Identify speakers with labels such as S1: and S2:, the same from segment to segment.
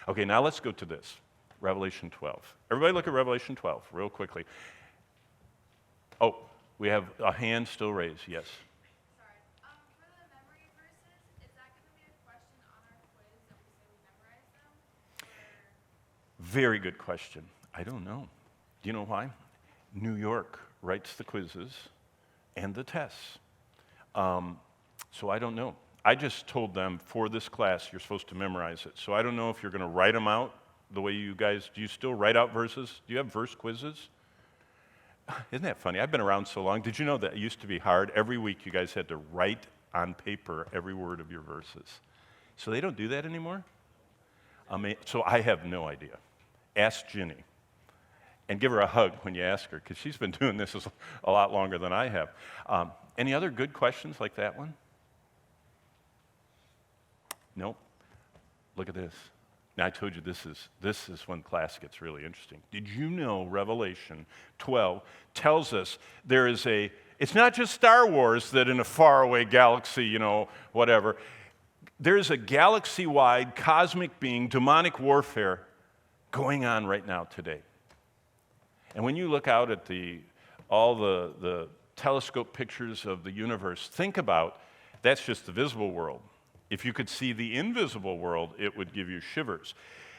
S1: Okay, now let's go to this, Revelation 12. Everybody look at Revelation 12 real quickly. Oh, we have a hand still raised, yes.
S2: Sorry. For the memory verses, is that going to be a question on our quiz that we say we memorize them?
S1: Very good question. I don't know. Do you know why? New York writes the quizzes and the tests. So I don't know. I just told them for this class you're supposed to memorize it. So I don't know if you're going to write them out the way you guys, do you still write out verses? Do you have verse quizzes? Isn't that funny? I've been around so long. Did you know that it used to be hard? Every week you guys had to write on paper every word of your verses. So they don't do that anymore? So I have no idea. Ask Ginny. And give her a hug when you ask her, because she's been doing this a lot longer than I have. Any other good questions like that one? Nope. Look at this. Now, I told you this is when class gets really interesting. Did you know Revelation 12 tells us there is it's not just Star Wars that in a faraway galaxy, whatever. There's a galaxy-wide cosmic being, demonic warfare going on right now today. And when you look out at all the telescope pictures of the universe, think about that's just the visible world. If you could see the invisible world, it would give you shivers.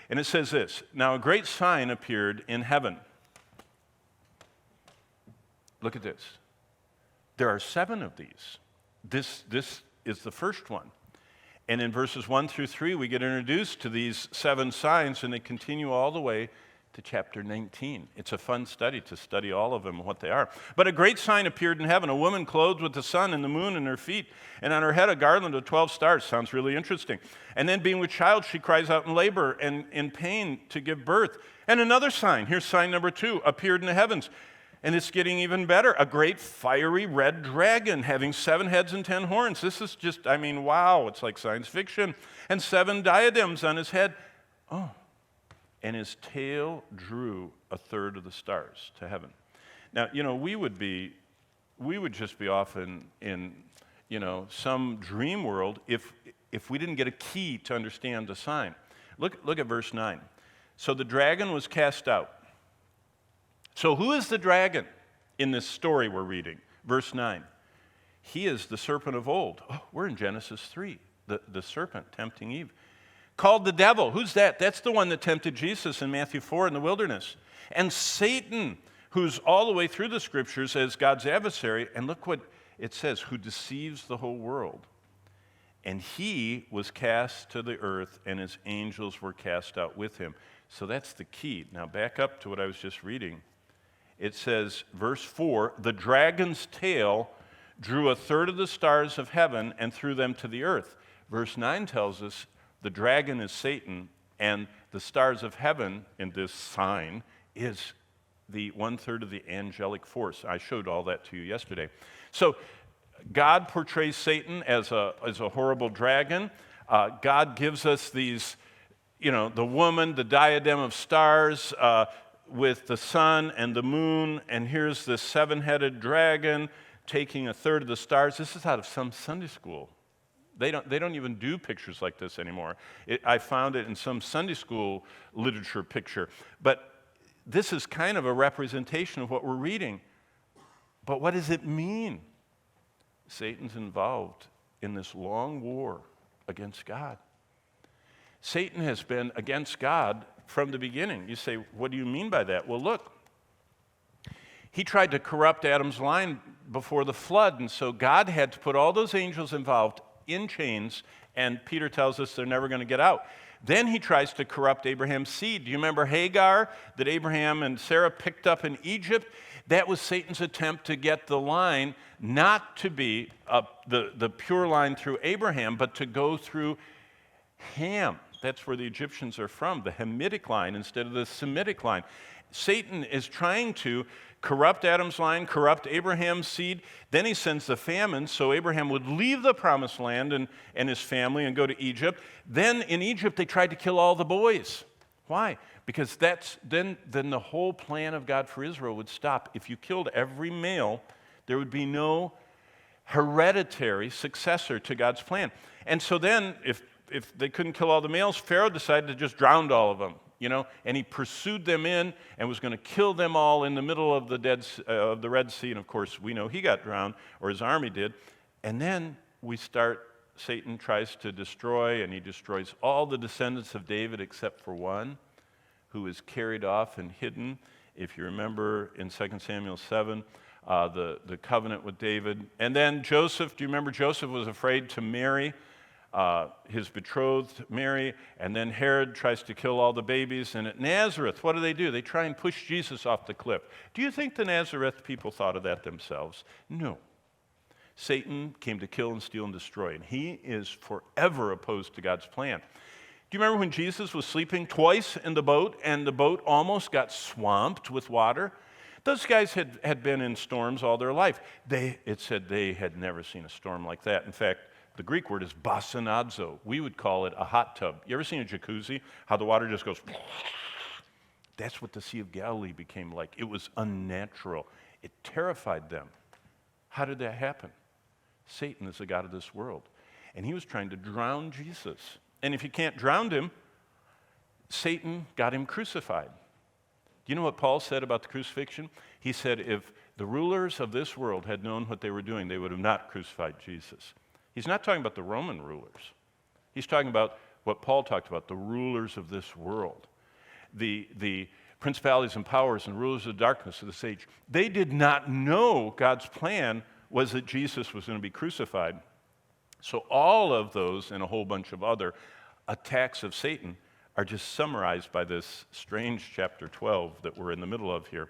S1: And it says this, now a great sign appeared in heaven. Look at this. There are 7 of these. This is the first one. And in verses 1 through 3, we get introduced to these 7 signs, and they continue all the way to chapter 19. It's a fun study to study all of them and what they are. But a great sign appeared in heaven, a woman clothed with the sun and the moon in her feet, and on her head a garland of 12 stars. Sounds really interesting. And then being with child, she cries out in labor and in pain to give birth. And another sign, here's sign number 2, appeared in the heavens. And it's getting even better. A great fiery red dragon having 7 heads and 10 horns. This is just, wow, it's like science fiction. And 7 diadems on his head. Oh. And his tail drew a third of the stars to heaven. Now, we would just be off in some dream world if we didn't get a key to understand the sign. Look at verse 9. So the dragon was cast out. So who is the dragon in this story we're reading? Verse 9. He is the serpent of old. Oh, we're in Genesis 3, the serpent tempting Eve. Called the devil. Who's that? That's the one that tempted Jesus in Matthew 4 in the wilderness. And Satan, who's all the way through the scriptures as God's adversary, and look what it says, who deceives the whole world. And he was cast to the earth, and his angels were cast out with him. So that's the key. Now back up to what I was just reading. It says, verse 4, the dragon's tail drew a third of the stars of heaven and threw them to the earth. Verse 9 tells us the dragon is Satan, and the stars of heaven in this sign is the 1/3 of the angelic force. I showed all that to you yesterday. So God portrays Satan as a horrible dragon. God gives us these, the woman, the diadem of stars with the sun and the moon, and here's the 7-headed dragon taking a third of the stars. This is out of some Sunday school. They don't even do pictures like this anymore. I found it in some Sunday school literature picture. But this is kind of a representation of what we're reading. But what does it mean? Satan's involved in this long war against God. Satan has been against God from the beginning. You say, what do you mean by that? Well, look. He tried to corrupt Adam's line before the flood, and so God had to put all those angels involved in chains, and Peter tells us they're never going to get out. Then he tries to corrupt Abraham's seed. Do you remember Hagar that Abraham and Sarah picked up in Egypt? That was Satan's attempt to get the line not to be the pure line through Abraham, but to go through Ham. That's where the Egyptians are from, the Hamitic line instead of the Semitic line. Satan is trying to corrupt Adam's line, corrupt Abraham's seed. Then he sends the famine so Abraham would leave the promised land and his family and go to Egypt. Then in Egypt they tried to kill all the boys. Why? Because then the whole plan of God for Israel would stop. If you killed every male, there would be no hereditary successor to God's plan. And so then, if if they couldn't kill all the males, Pharaoh decided to just drown all of them, and he pursued them in and was going to kill them all in the middle of the Red Sea. And of course, we know he got drowned, or his army did. And then Satan tries to destroy, and he destroys all the descendants of David except for one, who is carried off and hidden. If you remember in 2 Samuel 7, the covenant with David. And then Joseph, do you remember Joseph was afraid to marry his betrothed Mary, and then Herod tries to kill all the babies. And at Nazareth, what do? They try and push Jesus off the cliff. Do you think the Nazareth people thought of that themselves? No. Satan came to kill and steal and destroy, and he is forever opposed to God's plan. Do you remember when Jesus was sleeping twice in the boat, and the boat almost got swamped with water? Those guys had been in storms all their life. It said they had never seen a storm like that. In fact, the Greek word is basanadzo. We would call it a hot tub. You ever seen a jacuzzi? How the water just goes... That's what the Sea of Galilee became like. It was unnatural. It terrified them. How did that happen? Satan is the god of this world. And he was trying to drown Jesus. And if you can't drown him, Satan got him crucified. Do you know what Paul said about the crucifixion? He said if the rulers of this world had known what they were doing, they would have not crucified Jesus. He's not talking about the Roman rulers. He's talking about what Paul talked about, the rulers of this world, the principalities and powers and rulers of darkness of this age. They did not know God's plan was that Jesus was going to be crucified. So all of those and a whole bunch of other attacks of Satan are just summarized by this strange chapter 12 that we're in the middle of here.